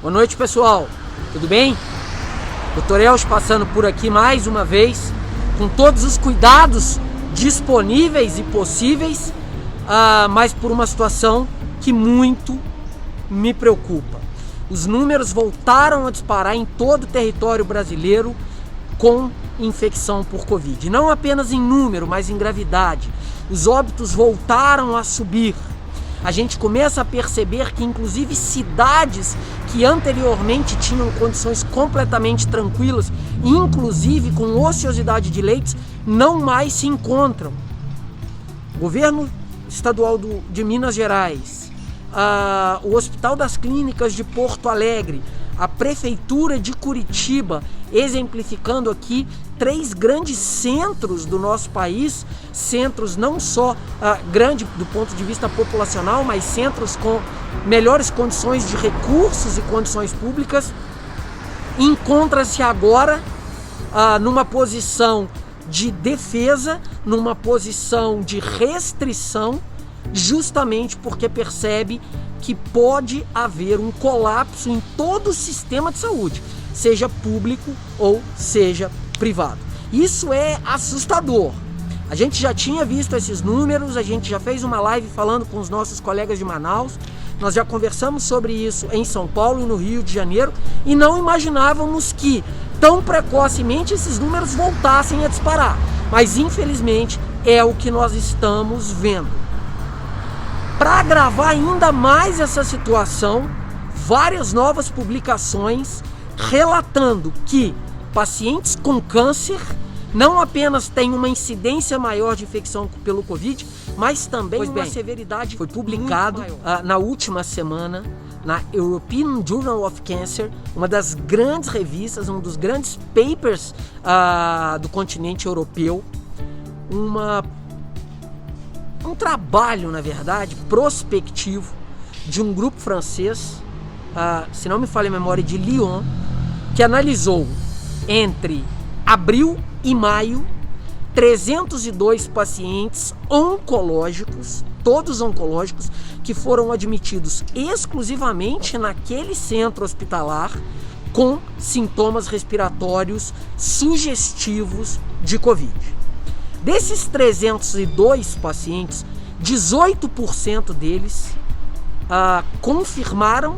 Boa noite, pessoal. Tudo bem? Dr. Elcio passando por aqui mais uma vez, com todos os cuidados disponíveis e possíveis, mas por uma situação que muito me preocupa. Os números voltaram a disparar em todo o território brasileiro com infecção por Covid. Não apenas em número, mas em gravidade. Os óbitos voltaram a subir. A gente começa a perceber que inclusive cidades que anteriormente tinham condições completamente tranquilas, inclusive com ociosidade de leitos, não mais se encontram. O governo estadual de Minas Gerais, o Hospital das Clínicas de Porto Alegre, a Prefeitura de Curitiba, exemplificando aqui 3 grandes centros do nosso país, centros não só grandes do ponto de vista populacional, mas centros com melhores condições de recursos e condições públicas, encontra-se agora numa posição de defesa, numa posição de restrição, justamente porque percebe que pode haver um colapso em todo o sistema de saúde, seja público ou seja privado. Isso é assustador. A gente já tinha visto esses números, a gente já fez uma live falando com os nossos colegas de Manaus, nós já conversamos sobre isso em São Paulo e no Rio de Janeiro e não imaginávamos que tão precocemente esses números voltassem a disparar. Mas infelizmente é o que nós estamos vendo. Para agravar ainda mais essa situação, várias novas publicações relatando que pacientes com câncer não apenas têm uma incidência maior de infecção pelo Covid, mas também uma severidade. Foi publicado na última semana na European Journal of Cancer, uma das grandes revistas, um dos grandes papers do continente europeu, um trabalho, na verdade, prospectivo de um grupo francês, se não me falha a memória, de Lyon, que analisou entre abril e maio 302 pacientes oncológicos, todos oncológicos, que foram admitidos exclusivamente naquele centro hospitalar com sintomas respiratórios sugestivos de Covid. Desses 302 pacientes, 18% deles confirmaram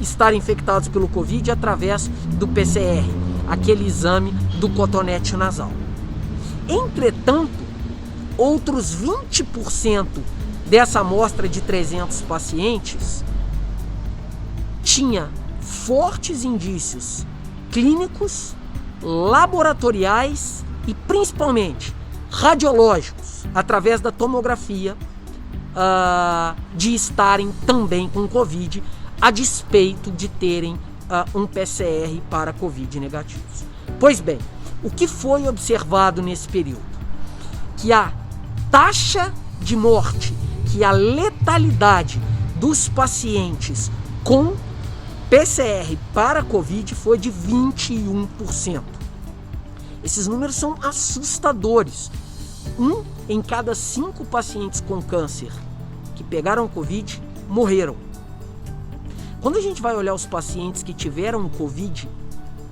estar infectados pelo Covid através do PCR, aquele exame do cotonete nasal. Entretanto, outros 20% dessa amostra de 300 pacientes tinha fortes indícios clínicos, laboratoriais e principalmente radiológicos, através da tomografia, de estarem também com Covid, a despeito de terem um PCR para Covid negativos. Pois bem, o que foi observado nesse período? Que a taxa de morte, que a letalidade dos pacientes com PCR para Covid foi de 21%. Esses números são assustadores. 1 em cada 5 pacientes com câncer que pegaram Covid morreram. Quando a gente vai olhar os pacientes que tiveram Covid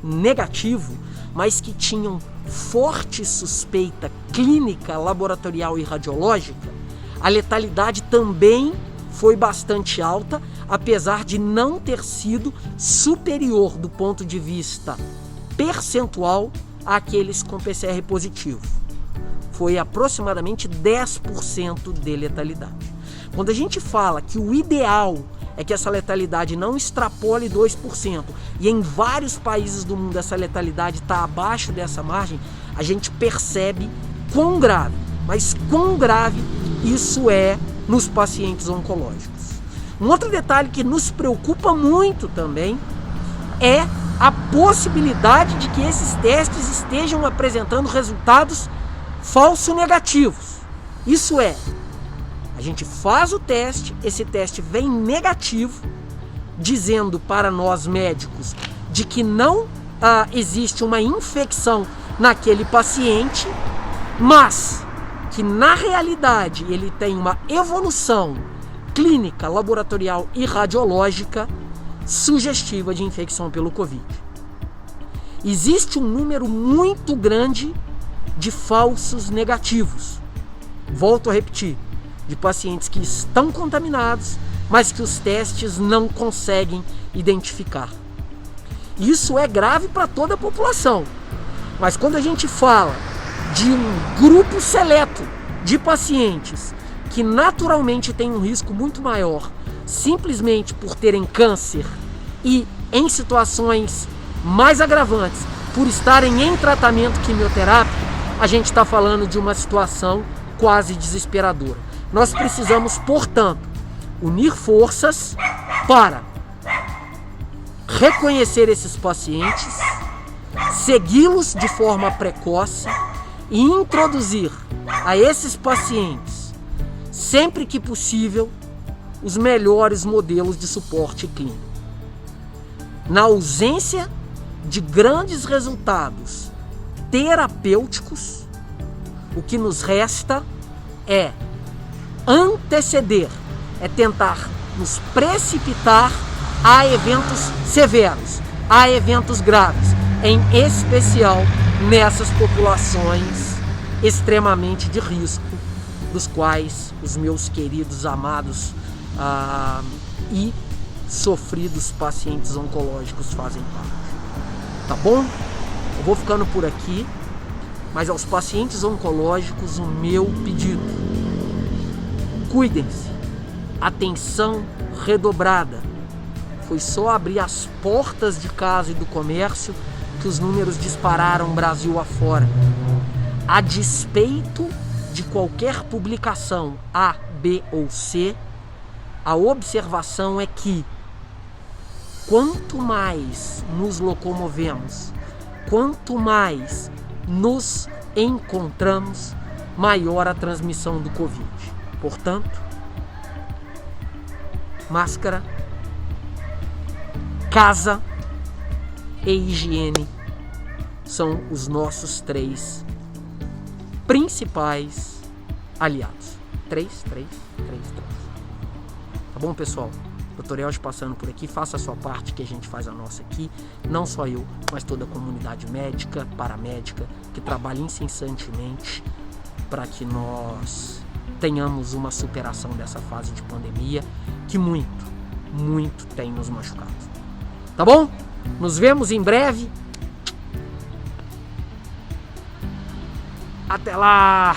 negativo, mas que tinham forte suspeita clínica, laboratorial e radiológica, a letalidade também foi bastante alta, apesar de não ter sido superior do ponto de vista percentual àqueles com PCR positivo. Foi aproximadamente 10% de letalidade. Quando a gente fala que o ideal é que essa letalidade não extrapole 2%, e em vários países do mundo essa letalidade está abaixo dessa margem, a gente percebe quão grave, mas quão grave isso é nos pacientes oncológicos. Um outro detalhe que nos preocupa muito também é a possibilidade de que esses testes estejam apresentando resultados falso negativos. Isso é, a gente faz o teste, esse teste vem negativo, dizendo para nós médicos de que não existe uma infecção naquele paciente, mas que na realidade ele tem uma evolução clínica, laboratorial e radiológica sugestiva de infecção pelo Covid. Existe um número muito grande de falsos negativos. Volto a repetir, de pacientes que estão contaminados, mas que os testes não conseguem identificar. Isso é grave para toda a população. Mas quando a gente fala de um grupo seleto de pacientes que naturalmente tem um risco muito maior, simplesmente por terem câncer e em situações mais agravantes, por estarem em tratamento quimioterápico, a gente está falando de uma situação quase desesperadora. Nós precisamos, portanto, unir forças para reconhecer esses pacientes, segui-los de forma precoce e introduzir a esses pacientes, sempre que possível, os melhores modelos de suporte clínico. Na ausência de grandes resultados terapêuticos, o que nos resta é anteceder, é tentar nos precipitar a eventos severos, a eventos graves, em especial nessas populações extremamente de risco, dos quais os meus queridos, amados e sofridos pacientes oncológicos fazem parte. Tá bom? Eu vou ficando por aqui, mas aos pacientes oncológicos o meu pedido: cuidem-se, atenção redobrada. Foi só abrir as portas de casa e do comércio que os números dispararam Brasil afora. A despeito de qualquer publicação A, B ou C, a observação é que quanto mais nos locomovemos, quanto mais nos encontramos, maior a transmissão do Covid. Portanto, máscara, casa e higiene são os nossos 3 principais aliados. 3. Tá bom, pessoal? Dr. Elcio passando por aqui. Faça a sua parte, que a gente faz a nossa aqui. Não só eu, mas toda a comunidade médica, paramédica, que trabalha incessantemente para que nós tenhamos uma superação dessa fase de pandemia que muito tem nos machucado. Tá bom? Nos vemos em breve. Até lá!